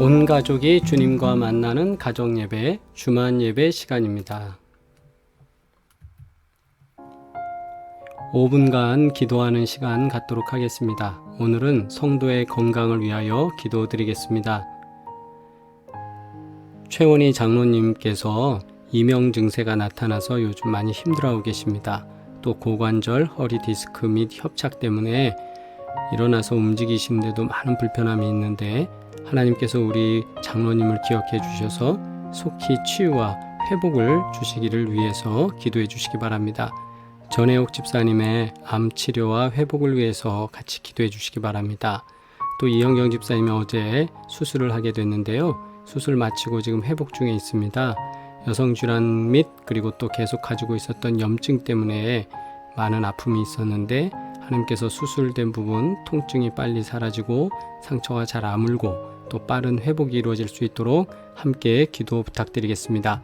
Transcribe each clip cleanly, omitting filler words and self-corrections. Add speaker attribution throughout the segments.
Speaker 1: 온 가족이 주님과 만나는 가정예배, 주만예배 시간입니다. 5분간 기도하는 시간 갖도록 하겠습니다. 오늘은 성도의 건강을 위하여 기도드리겠습니다. 최원희 장로님께서 이명 증세가 나타나서 요즘 많이 힘들어하고 계십니다. 또 고관절, 허리 디스크 및 협착 때문에 일어나서 움직이시는데도 많은 불편함이 있는데 하나님께서 우리 장로님을 기억해 주셔서 속히 치유와 회복을 주시기를 위해서 기도해 주시기 바랍니다. 전혜옥 집사님의 암 치료와 회복을 위해서 같이 기도해 주시기 바랍니다. 또 이영경 집사님이 어제 수술을 하게 됐는데요. 수술 마치고 지금 회복 중에 있습니다. 여성질환 및 그리고 또 계속 가지고 있었던 염증 때문에 많은 아픔이 있었는데 하나님께서 수술된 부분 통증이 빨리 사라지고 상처가 잘 아물고 또 빠른 회복이 이루어질 수 있도록 함께 기도 부탁드리겠습니다.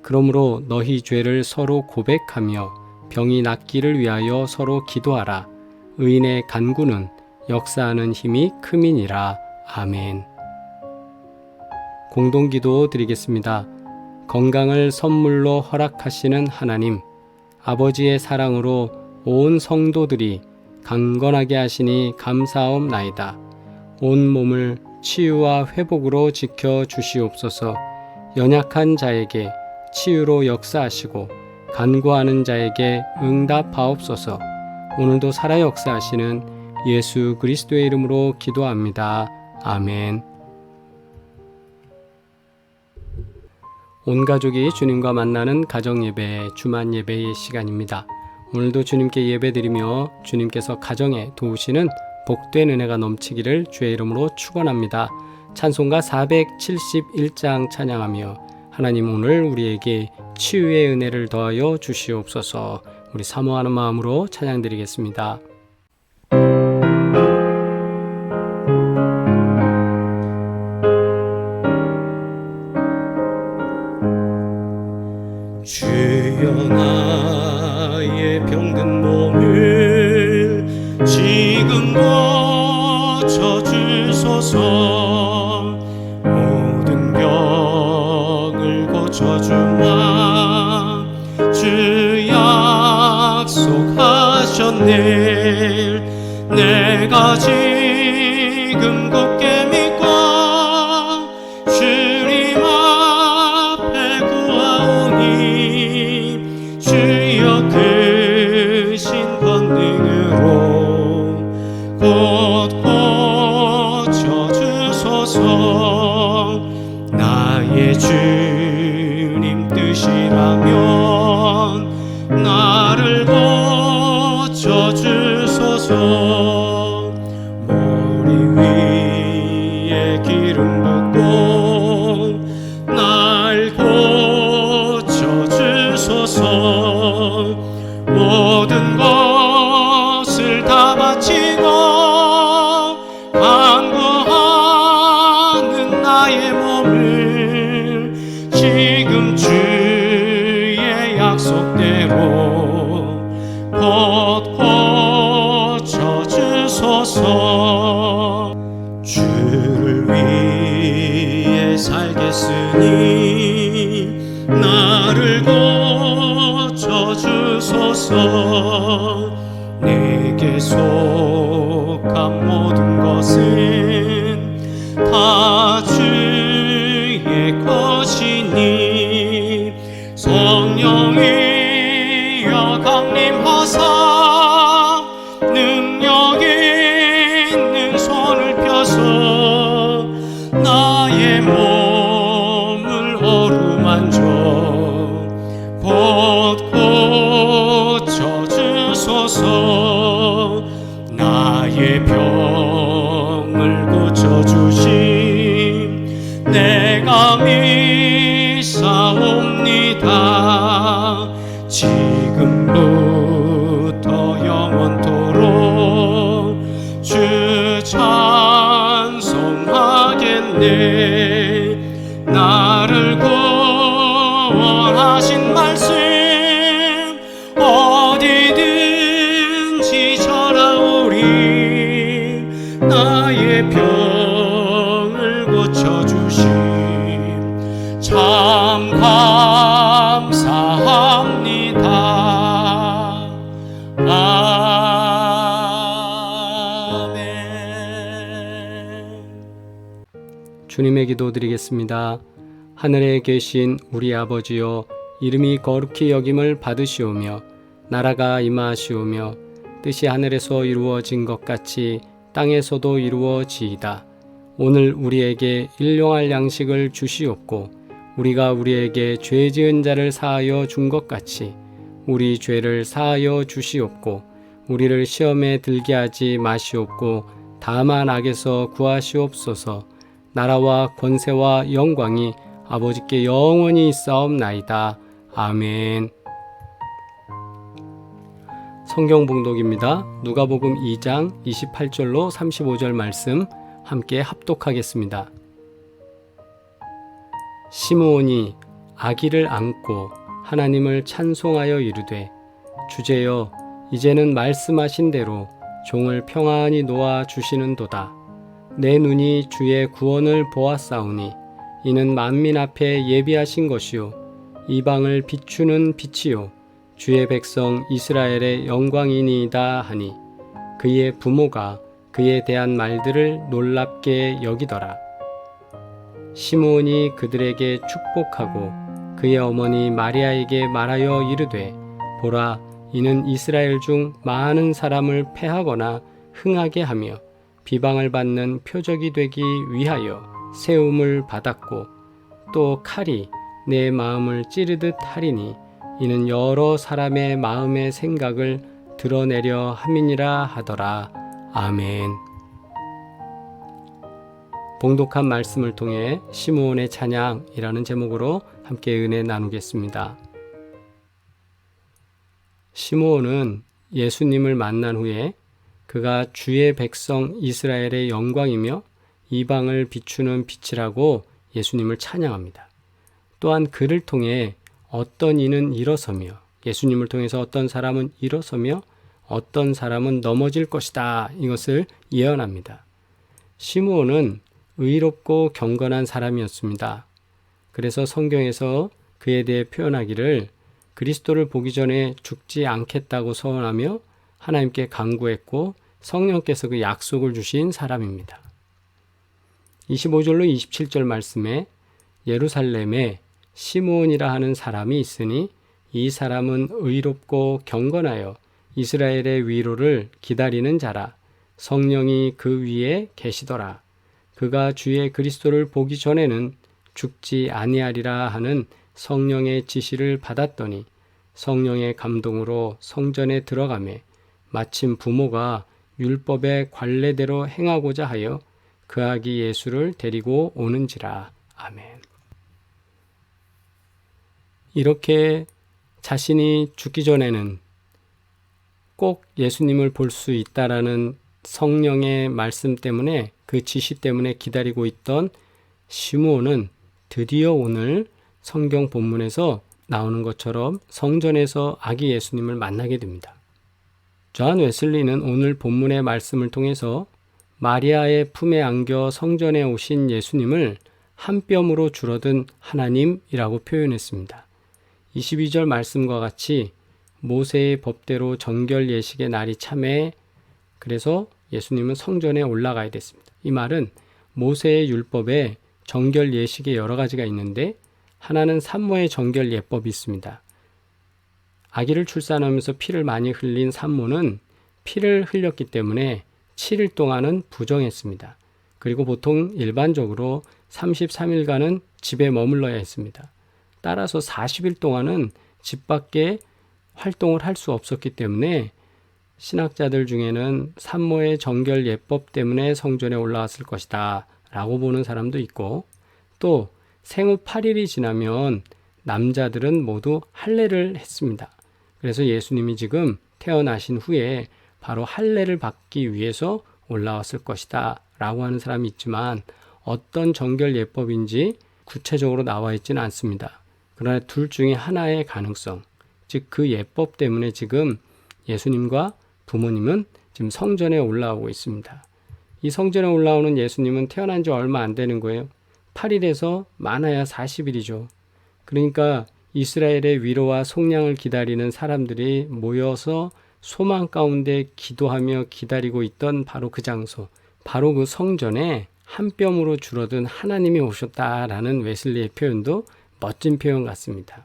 Speaker 1: 그러므로 너희 죄를 서로 고백하며 병이 낫기를 위하여 서로 기도하라. 의인의 간구는 역사하는 힘이 큼이니라. 아멘. 공동기도 드리겠습니다. 건강을 선물로 허락하시는 하나님, 아버지의 사랑으로 온 성도들이 강건하게 하시니 감사하옵나이다. 온 몸을 치유와 회복으로 지켜 주시옵소서. 연약한 자에게 치유로 역사하시고 간구하는 자에게 응답하옵소서. 오늘도 살아 역사하시는 예수 그리스도의 이름으로 기도합니다. 아멘. 온 가족이 주님과 만나는 가정예배, 주만 예배의 시간입니다. 오늘도 주님께 예배드리며 주님께서 가정에 도우시는 복된 은혜가 넘치기를 주의 이름으로 축원합니다. 찬송가 471장 찬양하며 하나님 오늘 우리에게 치유의 은혜를 더하여 주시옵소서. 우리 사모하는 마음으로 찬양드리겠습니다. 주여 나의 병든 몸을 지금 고쳐주소서. 모든 병을 고쳐주마 주 약속하셨네. 내가 지금 굳게 믿고 주님 앞에 구하오니 주여 크신 권능으로 곧 고쳐주소서. 나의 주님 뜻이라면 나를 고쳐주소서. 머리 위에 기름 붓고 날 고쳐주소서. 모든 것을 다 바치고 간구하는 나의 몸을 지금 주의 약속대로 곧 고쳐주소서. 주를 위해 살겠으니 나를 고쳐주소서. 내게 속한 모든 것은 다 주의 것이니 성령이여 강림하사 능력 있는 손을 펴서 나의 몸을 어루만져 곧 고쳐주소서. 나의 병을 고쳐주심 내가 믿사옵니다. 지금부터 영원토록 주 찬송하겠네. 나를 구원하신 말씀 어디든지 전하오리. 나의 병을 고쳐주심 참 감사합니다. 아멘. 주님의 기도 드리겠습니다. 하늘에 계신 우리 아버지여, 이름이 거룩히 여김을 받으시오며 나라가 임하시오며 뜻이 하늘에서 이루어진 것 같이 땅에서도 이루어지이다. 오늘 우리에게 일용할 양식을 주시옵고 우리가 우리에게 죄 지은 자를 사하여 준 것 같이 우리 죄를 사하여 주시옵고 우리를 시험에 들게 하지 마시옵고 다만 악에서 구하시옵소서. 나라와 권세와 영광이 아버지께 영원히 있사옵나이다. 아멘. 성경 봉독입니다. 누가복음 2장 28절로 35절 말씀 함께 합독하겠습니다. 시므온이 아기를 안고 하나님을 찬송하여 이르되 주제여 이제는 말씀하신 대로 종을 평안히 놓아 주시는도다. 내 눈이 주의 구원을 보았사오니 이는 만민 앞에 예비하신 것이요 이방을 비추는 빛이요 주의 백성 이스라엘의 영광이니이다 하니 그의 부모가 그에 대한 말들을 놀랍게 여기더라. 시므온이 그들에게 축복하고 그의 어머니 마리아에게 말하여 이르되 보라 이는 이스라엘 중 많은 사람을 패하거나 흥하게 하며 비방을 받는 표적이 되기 위하여 세움을 받았고 또 칼이 내 마음을 찌르듯 하리니 이는 여러 사람의 마음의 생각을 드러내려 함이니라 하더라. 아멘. 봉독한 말씀을 통해 시므온의 찬양이라는 제목으로 함께 은혜 나누겠습니다. 시므온은 예수님을 만난 후에 그가 주의 백성 이스라엘의 영광이며 이방을 비추는 빛이라고 예수님을 찬양합니다. 또한 그를 통해 어떤 이는 일어서며 예수님을 통해서 어떤 사람은 일어서며 어떤 사람은 넘어질 것이다. 이것을 예언합니다. 시므온은 의롭고 경건한 사람이었습니다. 그래서 성경에서 그에 대해 표현하기를 그리스도를 보기 전에 죽지 않겠다고 서원하며 하나님께 간구했고 성령께서 그 약속을 주신 사람입니다. 25절로 27절 말씀에 예루살렘에 시므온이라 하는 사람이 있으니 이 사람은 의롭고 경건하여 이스라엘의 위로를 기다리는 자라. 성령이 그 위에 계시더라. 그가 주의 그리스도를 보기 전에는 죽지 아니하리라 하는 성령의 지시를 받았더니 성령의 감동으로 성전에 들어가매 마침 부모가 율법의 관례대로 행하고자 하여 그 아기 예수를 데리고 오는지라. 아멘. 이렇게 자신이 죽기 전에는 꼭 예수님을 볼 수 있다라는 성령의 말씀 때문에 그 지시 때문에 기다리고 있던 시므온은 드디어 오늘 성경 본문에서 나오는 것처럼 성전에서 아기 예수님을 만나게 됩니다. 존 웨슬리는 오늘 본문의 말씀을 통해서 마리아의 품에 안겨 성전에 오신 예수님을 한 뼘으로 줄어든 하나님이라고 표현했습니다. 22절 말씀과 같이 모세의 법대로 정결 예식의 날이 참해 그래서 예수님은 성전에 올라가야 됐습니다. 이 말은 모세의 율법에 정결 예식의 여러 가지가 있는데 하나는 산모의 정결 예법이 있습니다. 아기를 출산하면서 피를 많이 흘린 산모는 피를 흘렸기 때문에 7일 동안은 부정했습니다. 그리고 보통 일반적으로 33일간은 집에 머물러야 했습니다. 따라서 40일 동안은 집 밖에 활동을 할 수 없었기 때문에 신학자들 중에는 산모의 정결 예법 때문에 성전에 올라왔을 것이다 라고 보는 사람도 있고 또 생후 8일이 지나면 남자들은 모두 할례를 했습니다. 그래서 예수님이 지금 태어나신 후에 바로 할례를 받기 위해서 올라왔을 것이다 라고 하는 사람이 있지만 어떤 정결 예법인지 구체적으로 나와 있지는 않습니다. 그러나 둘 중에 하나의 가능성, 즉 그 예법 때문에 지금 예수님과 부모님은 지금 성전에 올라오고 있습니다. 이 성전에 올라오는 예수님은 태어난 지 얼마 안 되는 거예요. 8일에서 많아야 40일이죠. 그러니까 이스라엘의 위로와 속량을 기다리는 사람들이 모여서 소망 가운데 기도하며 기다리고 있던 바로 그 장소, 바로 그 성전에 한 뼘으로 줄어든 하나님이 오셨다라는 웨슬리의 표현도 멋진 표현 같습니다.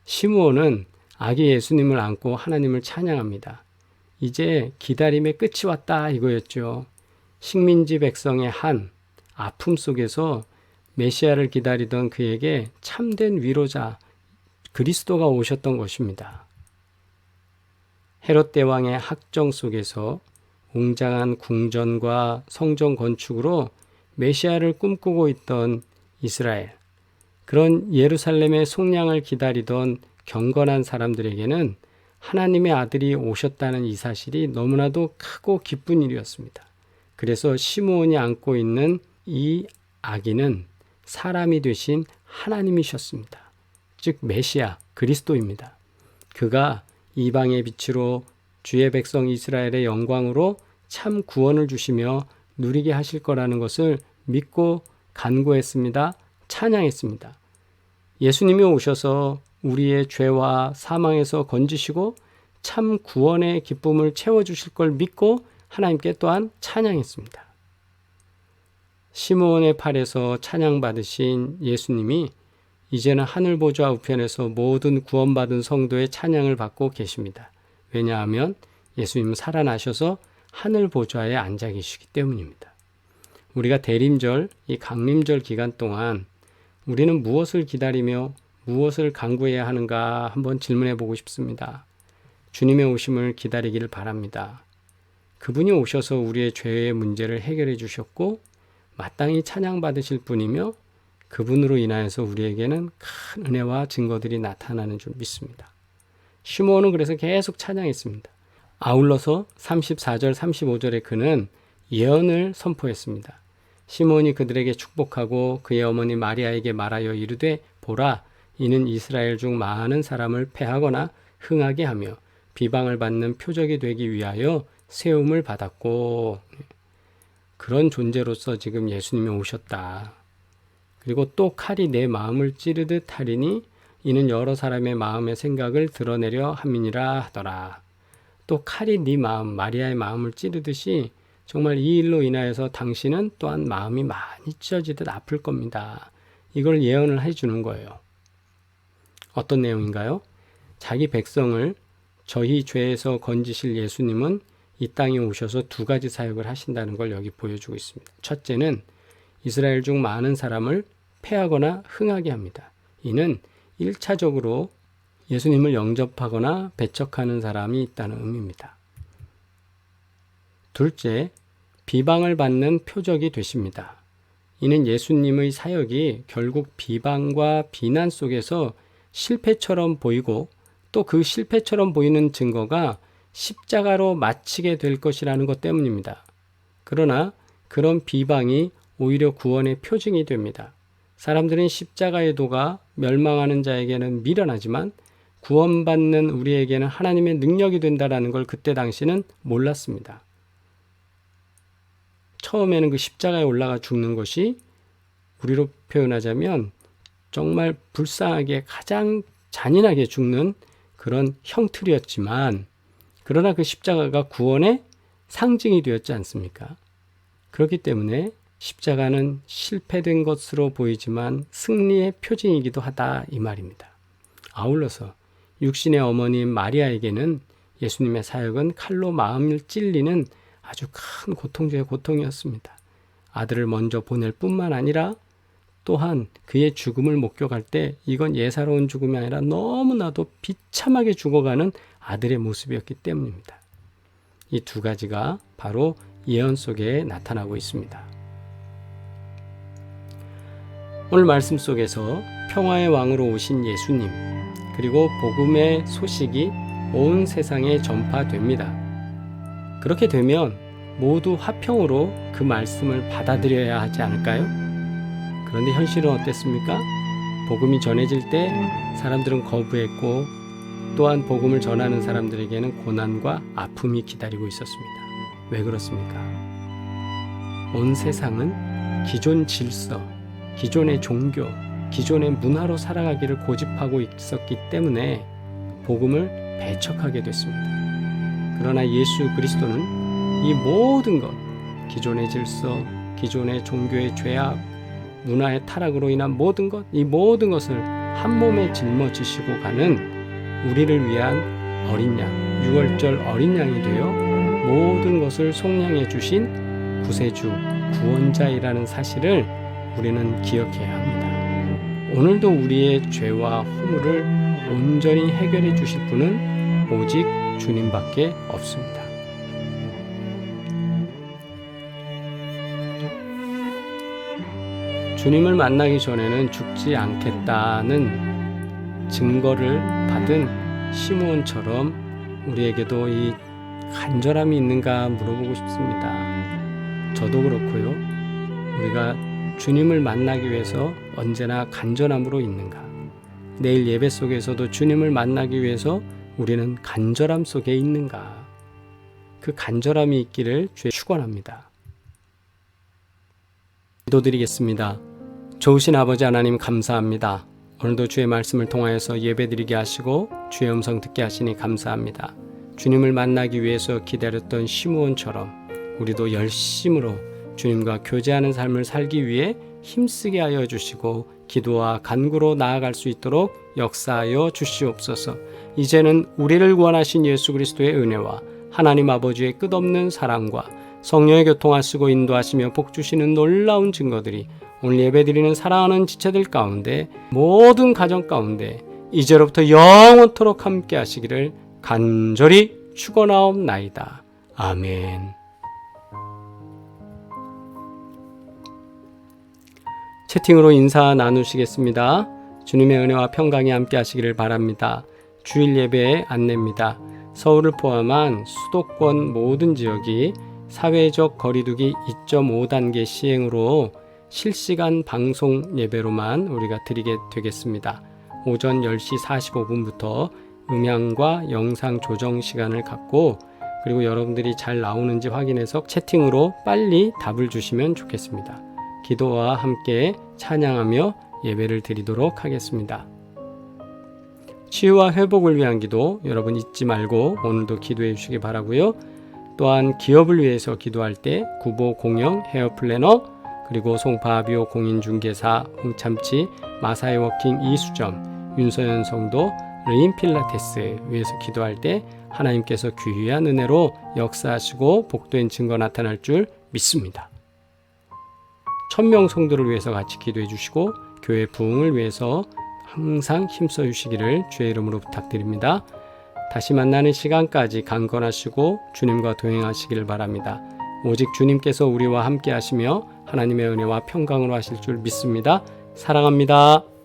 Speaker 1: 시므온은 아기 예수님을 안고 하나님을 찬양합니다. 이제 기다림의 끝이 왔다 이거였죠. 식민지 백성의 한 아픔 속에서 메시아를 기다리던 그에게 참된 위로자 그리스도가 오셨던 것입니다. 헤롯 대왕의 학정 속에서 웅장한 궁전과 성전 건축으로 메시아를 꿈꾸고 있던 이스라엘, 그런 예루살렘의 속량을 기다리던 경건한 사람들에게는 하나님의 아들이 오셨다는 이 사실이 너무나도 크고 기쁜 일이었습니다. 그래서 시므온이 안고 있는 이 아기는 사람이 되신 하나님이셨습니다. 즉 메시아 그리스도입니다. 그가 이방의 빛으로 주의 백성 이스라엘의 영광으로 참 구원을 주시며 누리게 하실 거라는 것을 믿고 간구했습니다. 찬양했습니다. 예수님이 오셔서 우리의 죄와 사망에서 건지시고 참 구원의 기쁨을 채워주실 걸 믿고 하나님께 또한 찬양했습니다. 시므온의 팔에서 찬양받으신 예수님이 이제는 하늘 보좌 우편에서 모든 구원받은 성도의 찬양을 받고 계십니다. 왜냐하면 예수님은 살아나셔서 하늘 보좌에 앉아 계시기 때문입니다. 우리가 대림절, 이 강림절 기간 동안 우리는 무엇을 기다리며 무엇을 간구해야 하는가 한번 질문해 보고 싶습니다. 주님의 오심을 기다리기를 바랍니다. 그분이 오셔서 우리의 죄의 문제를 해결해 주셨고 마땅히 찬양받으실 분이며 그분으로 인하여서 우리에게는 큰 은혜와 증거들이 나타나는 줄 믿습니다. 시므온은 그래서 계속 찬양했습니다. 아울러서 34절 35절에 그는 예언을 선포했습니다. 시므온이 그들에게 축복하고 그의 어머니 마리아에게 말하여 이르되 보라 이는 이스라엘 중 많은 사람을 패하거나 흥하게 하며 비방을 받는 표적이 되기 위하여 세움을 받았고 그런 존재로서 지금 예수님이 오셨다. 그리고 또 칼이 내 마음을 찌르듯 하리니 이는 여러 사람의 마음의 생각을 드러내려 함이니라 하더라. 또 칼이 네 마음 마리아의 마음을 찌르듯이 정말 이 일로 인하여서 당신은 또한 마음이 많이 찢어지듯 아플 겁니다. 이걸 예언을 해주는 거예요. 어떤 내용인가요? 자기 백성을 저희 죄에서 건지실 예수님은 이 땅에 오셔서 두 가지 사역을 하신다는 걸 여기 보여주고 있습니다. 첫째는 이스라엘 중 많은 사람을 패하거나 흥하게 합니다. 이는 1차적으로 예수님을 영접하거나 배척하는 사람이 있다는 의미입니다. 둘째, 비방을 받는 표적이 되십니다. 이는 예수님의 사역이 결국 비방과 비난 속에서 실패처럼 보이고 또 그 실패처럼 보이는 증거가 십자가로 마치게 될 것이라는 것 때문입니다. 그러나 그런 비방이 오히려 구원의 표징이 됩니다. 사람들은 십자가의 도가 멸망하는 자에게는 미련하지만 구원받는 우리에게는 하나님의 능력이 된다는 걸 그때 당시는 몰랐습니다. 처음에는 그 십자가에 올라가 죽는 것이 우리로 표현하자면 정말 불쌍하게 가장 잔인하게 죽는 그런 형틀이었지만 그러나 그 십자가가 구원의 상징이 되었지 않습니까? 그렇기 때문에 십자가는 실패된 것으로 보이지만 승리의 표징이기도 하다 이 말입니다. 아울러서 육신의 어머니인 마리아에게는 예수님의 사역은 칼로 마음을 찔리는 아주 큰 고통 중의 고통이었습니다. 아들을 먼저 보낼 뿐만 아니라 또한 그의 죽음을 목격할 때 이건 예사로운 죽음이 아니라 너무나도 비참하게 죽어가는 아들의 모습이었기 때문입니다. 이 두 가지가 바로 예언 속에 나타나고 있습니다. 오늘 말씀 속에서 평화의 왕으로 오신 예수님 그리고 복음의 소식이 온 세상에 전파됩니다. 그렇게 되면 모두 화평으로 그 말씀을 받아들여야 하지 않을까요? 그런데 현실은 어땠습니까? 복음이 전해질 때 사람들은 거부했고 또한 복음을 전하는 사람들에게는 고난과 아픔이 기다리고 있었습니다. 왜 그렇습니까? 온 세상은 기존 질서, 기존의 종교, 기존의 문화로 살아가기를 고집하고 있었기 때문에 복음을 배척하게 됐습니다. 그러나 예수 그리스도는 이 모든 것, 기존의 질서, 기존의 종교의 죄악, 문화의 타락으로 인한 모든 것, 이 모든 것을 한 몸에 짊어지시고 가는 우리를 위한 어린 양, 유월절 어린 양이 되어 모든 것을 속량해 주신 구세주, 구원자이라는 사실을 우리는 기억해야 합니다. 오늘도 우리의 죄와 허물을 온전히 해결해 주실 분은 오직 주님밖에 없습니다. 주님을 만나기 전에는 죽지 않겠다는 증거를 받은 시므온처럼 우리에게도 이 간절함이 있는가 물어보고 싶습니다. 저도 그렇고요. 우리가 주님을 만나기 위해서 언제나 간절함으로 있는가? 내일 예배 속에서도 주님을 만나기 위해서 우리는 간절함 속에 있는가? 그 간절함이 있기를 주에 축원합니다. 기도드리겠습니다. 좋으신 아버지 하나님 감사합니다. 오늘도 주의 말씀을 통하여서 예배드리게 하시고 주의 음성 듣게 하시니 감사합니다. 주님을 만나기 위해서 기다렸던 시므온처럼 우리도 열심으로 주님과 교제하는 삶을 살기 위해 힘쓰게 하여 주시고 기도와 간구로 나아갈 수 있도록 역사하여 주시옵소서. 이제는 우리를 구원하신 예수 그리스도의 은혜와 하나님 아버지의 끝없는 사랑과 성령의 교통하시고 인도하시며 복주시는 놀라운 증거들이 오늘 예배드리는 사랑하는 지체들 가운데 모든 가정 가운데 이제로부터 영원토록 함께 하시기를 간절히 축원하옵나이다. 아멘. 채팅으로 인사 나누시겠습니다. 주님의 은혜와 평강이 함께 하시기를 바랍니다. 주일 예배의 안내입니다. 서울을 포함한 수도권 모든 지역이 사회적 거리두기 2.5단계 시행으로 실시간 방송 예배로만 우리가 드리게 되겠습니다. 오전 10시 45분부터 음향과 영상 조정 시간을 갖고 그리고 여러분들이 잘 나오는지 확인해서 채팅으로 빨리 답을 주시면 좋겠습니다. 기도와 함께 찬양하며 예배를 드리도록 하겠습니다. 치유와 회복을 위한 기도 여러분 잊지 말고 오늘도 기도해 주시기 바라고요. 또한 기업을 위해서 기도할 때 구보 공영 헤어플래너 그리고 송파비오 공인중개사 홍참치 마사이 워킹 이수점 윤서연 성도 르인 필라테스 위해서 기도할 때 하나님께서 귀한 은혜로 역사하시고 복된 증거 나타날 줄 믿습니다. 1000명 성도를 위해서 같이 기도해 주시고 교회 부흥을 위해서 항상 힘써 주시기를 주의 이름으로 부탁드립니다. 다시 만나는 시간까지 강건하시고 주님과 동행하시기를 바랍니다. 오직 주님께서 우리와 함께 하시며 하나님의 은혜와 평강으로 하실 줄 믿습니다. 사랑합니다.